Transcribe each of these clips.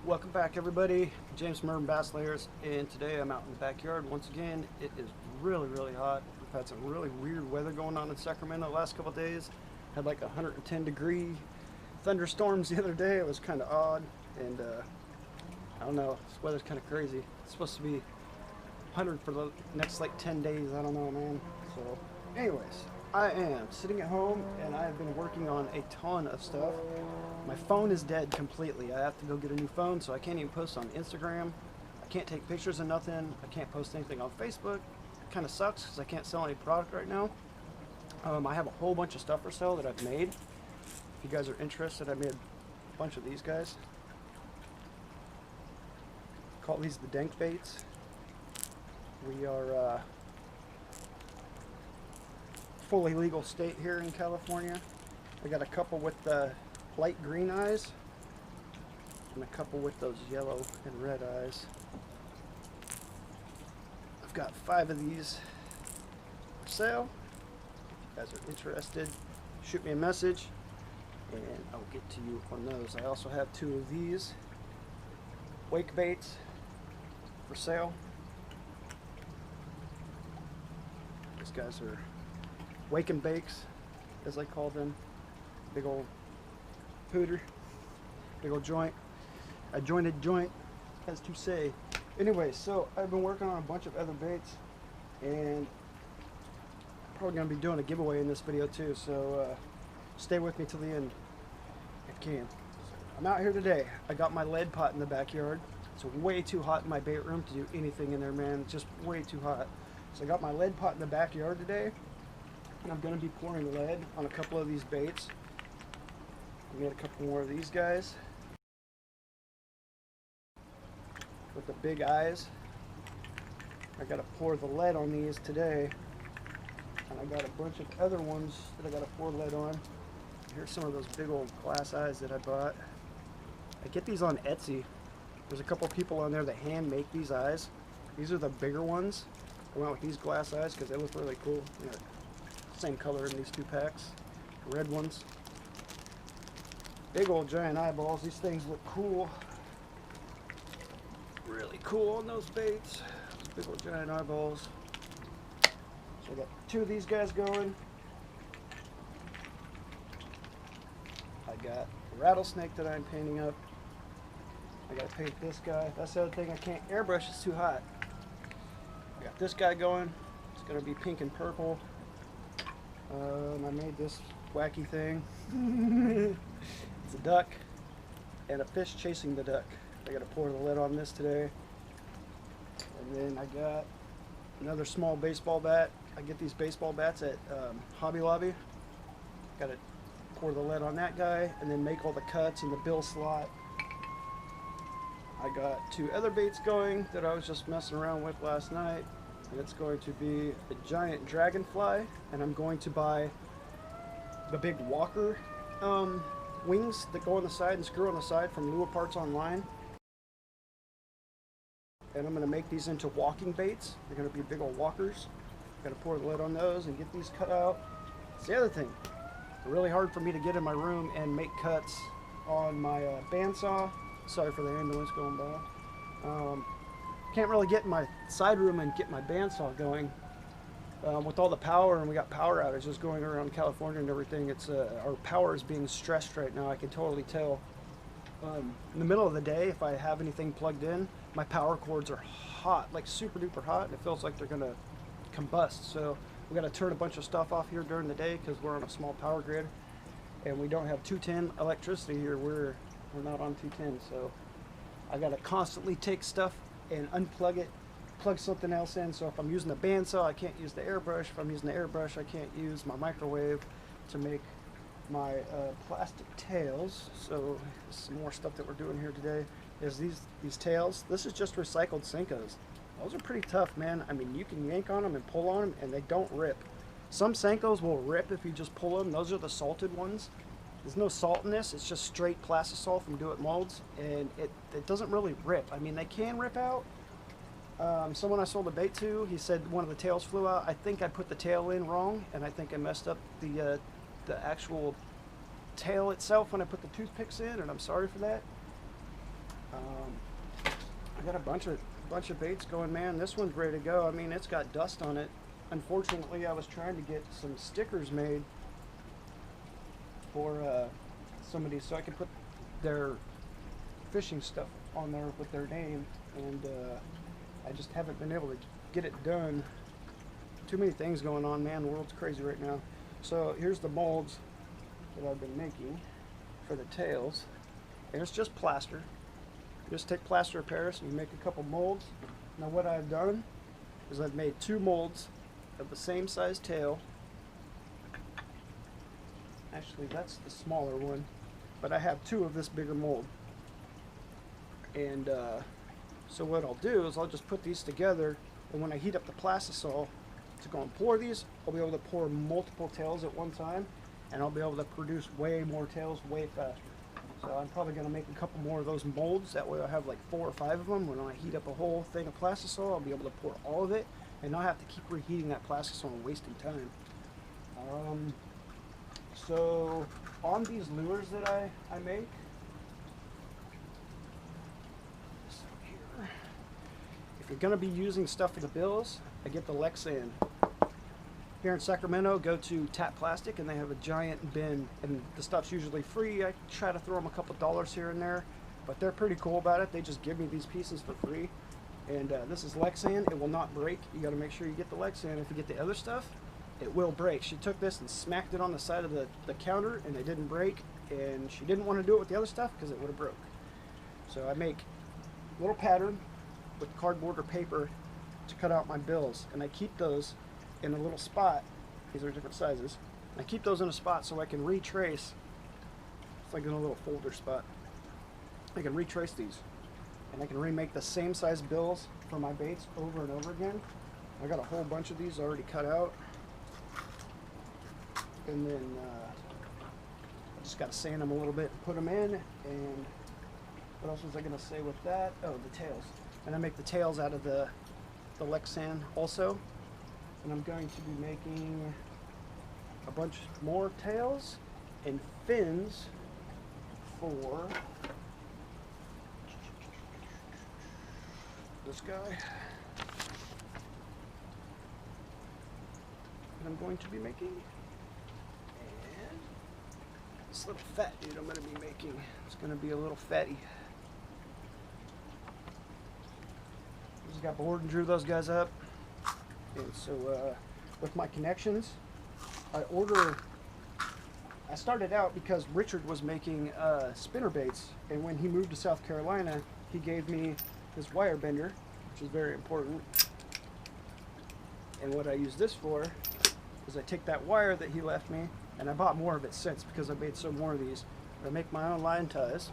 Welcome back, everybody. James-U.B.S Layers, and today I'm out in the backyard once again. It is really hot. We've had some really weird weather going on in Sacramento the last couple of days. Had like 110-degree thunderstorms the other day. It was kind of odd, and I don't know. This weather's kind of crazy. It's supposed to be 100 for the next like 10 days. I don't know, man. So, anyways, I am sitting at home, and I have been working on a ton of stuff. My phone is dead completely. I have to go get a new phone, so I can't even post on Instagram. I can't take pictures of nothing. I can't post anything on Facebook. It kind of sucks because I can't sell any product right now. I have a whole bunch of stuff for sale that I've made. If you guys are interested, I made a bunch of these guys. Call these the dank baits. We are fully legal state here in California. I got a couple with the light green eyes and a couple with those yellow and red eyes. I've got 5 of these for sale. If you guys are interested, shoot me a message and I'll get to you on those. I also have 2 of these wake baits for sale. These guys are wake and bakes, as I call them. Big old pooter, big old joint, a jointed joint, as to say. Anyway, so I've been working on a bunch of other baits, and I'm probably going to be doing a giveaway in this video too, so stay with me till the end if you can. I'm out here today. I got my lead pot in the backyard. It's way too hot in my bait room to do anything in there, man. It's just way too hot. So I got my lead pot in the backyard today, and I'm going to be pouring lead on a couple of these baits. I made a couple more of these guys with the big eyes. I got to pour the lead on these today, and I got a bunch of other ones that I got to pour lead on. Here's some of those big old glass eyes that I bought. I get these on Etsy. There's a couple people on there that hand make these eyes. These are the bigger ones. I went with these glass eyes because they look really cool. They're same color in these 2 packs. Red ones. Big old giant eyeballs. These things look cool. Really cool on those baits. Big old giant eyeballs. So I got 2 of these guys going. I got a rattlesnake that I'm painting up. I gotta paint this guy. That's the other thing, I can't airbrush, it's too hot. I got this guy going. It's gonna be pink and purple. I made this wacky thing. It's a duck and a fish chasing the duck. I gotta pour the lead on this today. And then I got another small baseball bat. I get these baseball bats at Hobby Lobby. Gotta pour the lead on that guy and then make all the cuts in the bill slot. I got 2 other baits going that I was just messing around with last night. And it's going to be a giant dragonfly, and I'm going to buy the big walker wings that go on the side and screw on the side from Lure Parts Online. And I'm going to make these into walking baits. They're going to be big old walkers. Got to pour the lead on those and get these cut out. It's the other thing. It's really hard for me to get in my room and make cuts on my bandsaw. Sorry for the ambulance going by. Can't really get in my side room and get my bandsaw going with all the power, and we got power outages going around California and everything. It's our power is being stressed right now. I can totally tell. In the middle of the day, if I have anything plugged in, my power cords are hot, like super duper hot, and it feels like they're gonna combust. So we got to turn a bunch of stuff off here during the day because we're on a small power grid, and we don't have 210 electricity here. We're not on 210, so I got to constantly take stuff and unplug it, plug something else in. So if I'm using the bandsaw, I can't use the airbrush. If I'm using the airbrush, I can't use my microwave to make my plastic tails. So some more stuff that we're doing here today is these tails. This is just recycled Senkos. Those are pretty tough, man. I mean, you can yank on them and pull on them and they don't rip. Some Senkos will rip if you just pull them. Those are the salted ones. There's no salt in this. It's just straight plastisol from Do It Molds, and it doesn't really rip. I mean, they can rip out. Someone I sold a bait to, he said one of the tails flew out. I think I put the tail in wrong, and I think I messed up the actual tail itself when I put the toothpicks in, and I'm sorry for that. I got a bunch of baits going, man. This one's ready to go. I mean, it's got dust on it. Unfortunately, I was trying to get some stickers made for somebody so I could put their fishing stuff on there with their name, and I just haven't been able to get it done. Too many things going on, man. The world's crazy right now. So here's the molds that I've been making for the tails, and it's just plaster. You just take plaster of Paris and you make a couple molds. Now what I've done is I've made 2 molds of the same size tail. Actually, that's the smaller one, but I have 2 of this bigger mold. And so what I'll do is I'll just put these together, and when I heat up the plastisol to go and pour these, I'll be able to pour multiple tails at one time, and I'll be able to produce way more tails way faster. So I'm probably going to make a couple more of those molds. That way I'll have like 4 or 5 of them. When I heat up a whole thing of plastisol, I'll be able to pour all of it and not have to keep reheating that plastisol and wasting time. So on these lures that I make, so here, if you're going to be using stuff for the bills, I get the Lexan. Here in Sacramento, go to Tap Plastic, and they have a giant bin, and the stuff's usually free. I try to throw them a couple dollars here and there, but they're pretty cool about it. They just give me these pieces for free. And this is Lexan. It will not break. You got to make sure you get the Lexan. If you get the other stuff, it will break. She took this and smacked it on the side of the counter, and it didn't break, and she didn't want to do it with the other stuff because it would have broke. So I make a little pattern with cardboard or paper to cut out my bills, and I keep those in a little spot. These are different sizes. I keep those in a spot so I can retrace. It's like in a little folder spot. I can retrace these, and I can remake the same size bills for my baits over and over again. I got a whole bunch of these already cut out, and then I just got to sand them a little bit and put them in. And what else was I going to say with that? Oh, the tails. And I make the tails out of the Lexan also. And I'm going to be making a bunch more tails and fins for this guy. And I'm going to be making, and this little fat dude I'm going to be making. It's going to be a little fatty. Just got bored and drew those guys up. And so with my connections, I started out because Richard was making spinner baits, and when he moved to South Carolina, he gave me his wire bender, which is very important. And what I use this for is I take that wire that he left me, and I bought more of it since because I made some more of these. I make my own line ties.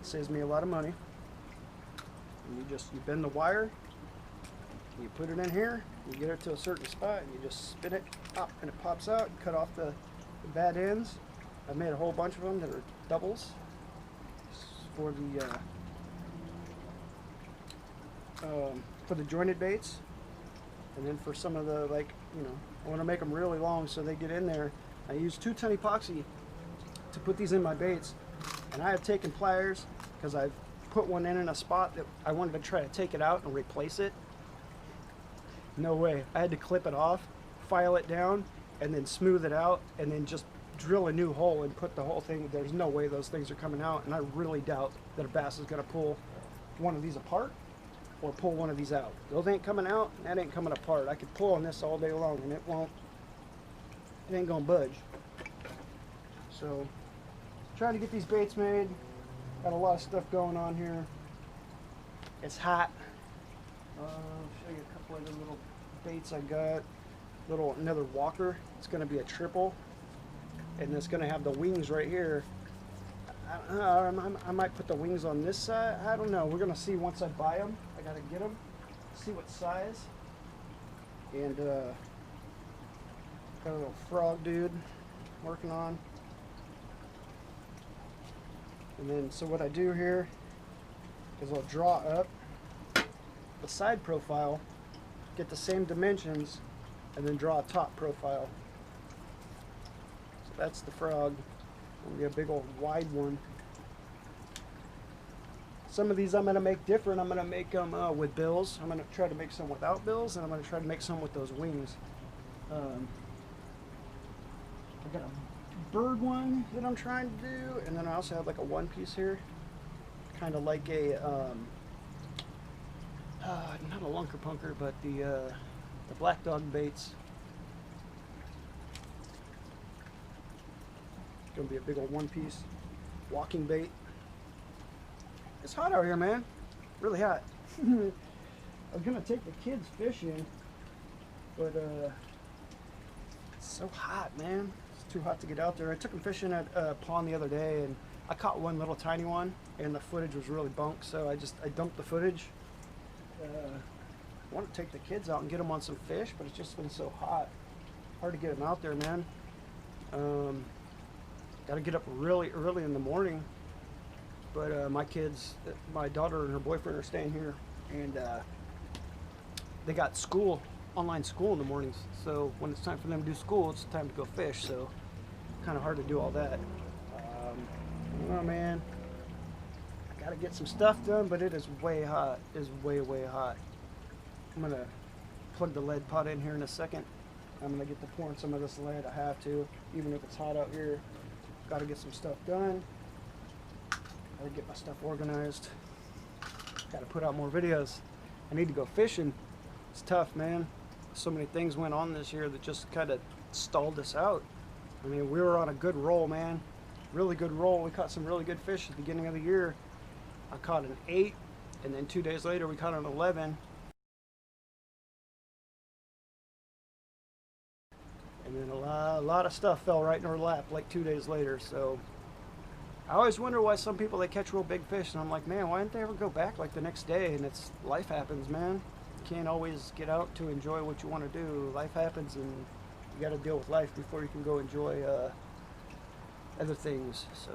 It saves me a lot of money. And you bend the wire, you put it in here, you get it to a certain spot, and you just spin it up, and it pops out. You cut off the bad ends. I've made a whole bunch of them that are doubles for the jointed baits, and then for some of the, like, you know, I want to make them really long so they get in there. I use 2-ton epoxy to put these in my baits, and I have taken pliers because I've put one in a spot that I wanted to try to take it out and replace it. No way. I had to clip it off, file it down, and then smooth it out, and then just drill a new hole and put the whole thing. There's no way those things are coming out, and I really doubt that a bass is going to pull one of these apart or pull one of these out. Those ain't coming out, and that ain't coming apart. I could pull on this all day long, and it ain't going to budge. So, trying to get these baits made. Got a lot of stuff going on here. It's hot. I'll show you a couple other little baits I got. Another walker. It's going to be a triple, and it's going to have the wings right here. I might put the wings on this side. I don't know. We're going to see once I buy them. I got to get them, see what size. And got a little frog dude working on. And then, so what I do here is I'll draw up the side profile, get the same dimensions, and then draw a top profile. So that's the frog. It'll be a big old wide one. Some of these I'm going to make different. I'm going to make them with bills. I'm going to try to make some without bills, and I'm going to try to make some with those wings. I got a bird one that I'm trying to do, and then I also have like a one piece here, kind of like a not a lunker punker, but the black dog baits. It's gonna be a big old one piece walking bait. It's hot out here, man. Really hot. I was gonna take the kids fishing, but it's so hot, man. It's too hot to get out there. I took them fishing at a pond the other day, and I caught one little tiny one, and the footage was really bunk, so I dumped the footage. I want to take the kids out and get them on some fish, but it's just been so hot. Hard to get them out there, man. Got to get up really early in the morning. But my kids, my daughter and her boyfriend are staying here, and they got school, online school in the mornings. So when it's time for them to do school, it's time to go fish. So kind of hard to do all that. Oh man, I gotta get some stuff done, but it is way hot. It is way hot. I'm gonna plug the lead pot in here in a second. I'm gonna get to pouring some of this lead. I have to, even if it's hot out here. Gotta get some stuff done. Gotta get my stuff organized. Gotta put out more videos. I need to go fishing. It's tough, man. So many things went on this year that just kind of stalled us out. I mean, we were on a good roll, man. Really good roll. We caught some really good fish at the beginning of the year. I caught an 8, and then 2 days later we caught an 11. And then a lot of stuff fell right in our lap like 2 days later. So I always wonder why some people, they catch real big fish, and I'm like, man, why didn't they ever go back like the next day? And it's, life happens, man. You can't always get out to enjoy what you want to do. Life happens, and you got to deal with life before you can go enjoy other things. So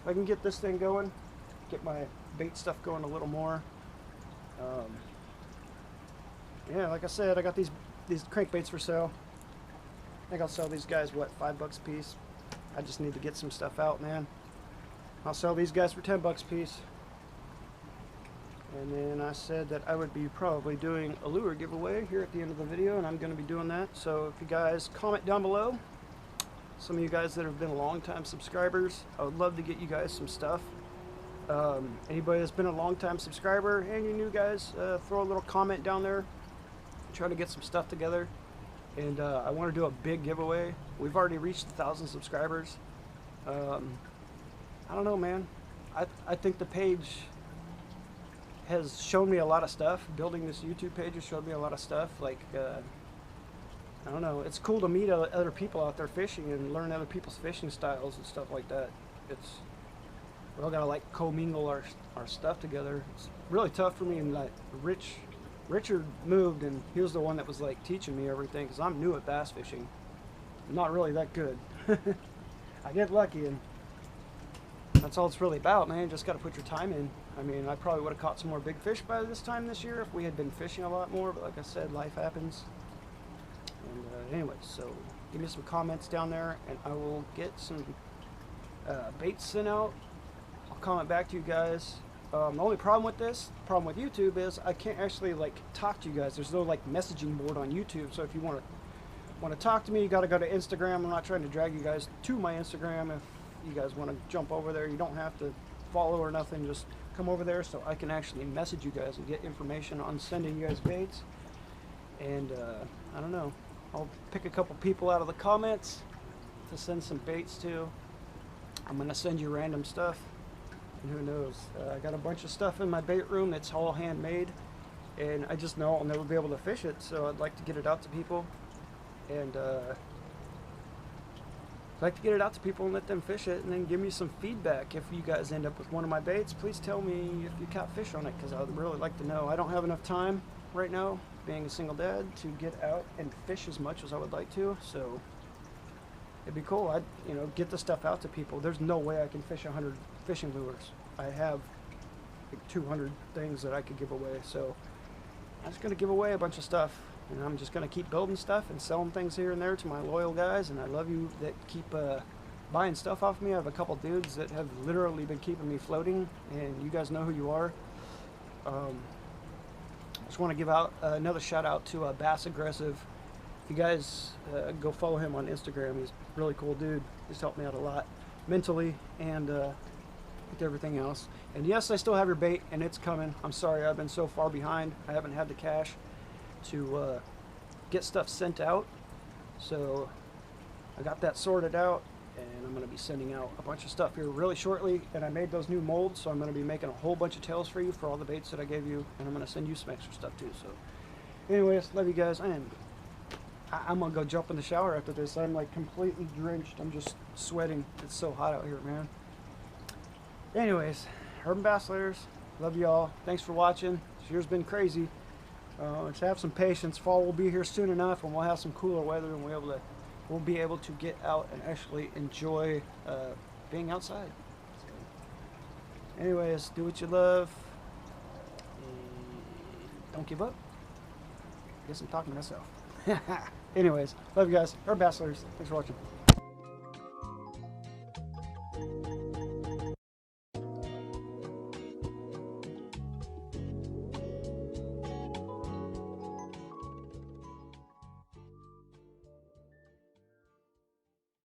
if I can get this thing going, get my bait stuff going a little more. Yeah, like I said, I got these crankbaits for sale. I think I'll sell these guys, what, $5 a piece? I just need to get some stuff out, man. I'll sell these guys for $10 a piece. And then I said that I would be probably doing a lure giveaway here at the end of the video, and I'm going to be doing that. So if you guys comment down below, some of you guys that have been long-time subscribers, I would love to get you guys some stuff. Anybody that's been a long-time subscriber and you new guys, throw a little comment down there. Try to get some stuff together. And I want to do a big giveaway. We've already reached 1,000 subscribers. I don't know, man. I think the page has shown me a lot of stuff. Building this YouTube page has showed me a lot of stuff. Like, I don't know. It's cool to meet other people out there fishing and learn other people's fishing styles and stuff like that. We all gotta like commingle our stuff together. It's really tough for me, and like Richard moved, and he was the one that was like teaching me everything, because I'm new at bass fishing. I'm not really that good. I get lucky, and that's all it's really about, man. You just got to put your time in. I mean, I probably would have caught some more big fish by this time this year if we had been fishing a lot more, but like I said, life happens. And anyway, so give me some comments down there, and I will get some baits sent out. I'll comment back to you guys. The only problem with YouTube is I can't actually like talk to you guys. There's no like messaging board on YouTube. So if you want to talk to me, you got to go to Instagram. I'm not trying to drag you guys to my Instagram. If you guys want to jump over there, you don't have to follow or nothing. Just come over there so I can actually message you guys and get information on sending you guys baits. And I don't know. I'll pick a couple people out of the comments to send some baits to. I'm gonna send you random stuff. And who knows? I got a bunch of stuff in my bait room that's all handmade, and I just know I'll never be able to fish it, so I'd like to get it out to people. And I'd like to get it out to people and let them fish it, and then give me some feedback. If you guys end up with one of my baits, please tell me if you caught fish on it, because I'd really like to know. I don't have enough time right now, being a single dad, to get out and fish as much as I would like to, so it'd be cool. I'd, get the stuff out to people. There's no way I can fish 100 fishing lures. I have like 200 things that I could give away, so I'm just going to give away a bunch of stuff, and I'm just going to keep building stuff and selling things here and there to my loyal guys, and I love you that keep buying stuff off me. I have a couple dudes that have literally been keeping me floating, and you guys know who you are. Just want to give out another shout out to Bass Aggressive. If you guys go follow him on Instagram, he's a really cool dude. He's helped me out a lot mentally and with everything else. And yes, I still have your bait, and it's coming. I'm sorry I've been so far behind. I haven't had the cash to get stuff sent out. So I got that sorted out, and I'm going to be sending out a bunch of stuff here really shortly. And I made those new molds, so I'm going to be making a whole bunch of tails for you for all the baits that I gave you, and I'm going to send you some extra stuff too. So anyways, love you guys, and I'm going to go jump in the shower after this. I'm like completely drenched. I'm just sweating. It's so hot out here, man. Anyways, Urban Bass Layers, love you all. Thanks for watching. This year's been crazy. Let's have some patience. Fall will be here soon enough, and we'll have some cooler weather, and we'll be able to get out and actually enjoy being outside. So, anyways, do what you love. Don't give up. Guess I'm talking to myself. Anyways, love you guys. Urban Bass Layers. Thanks for watching.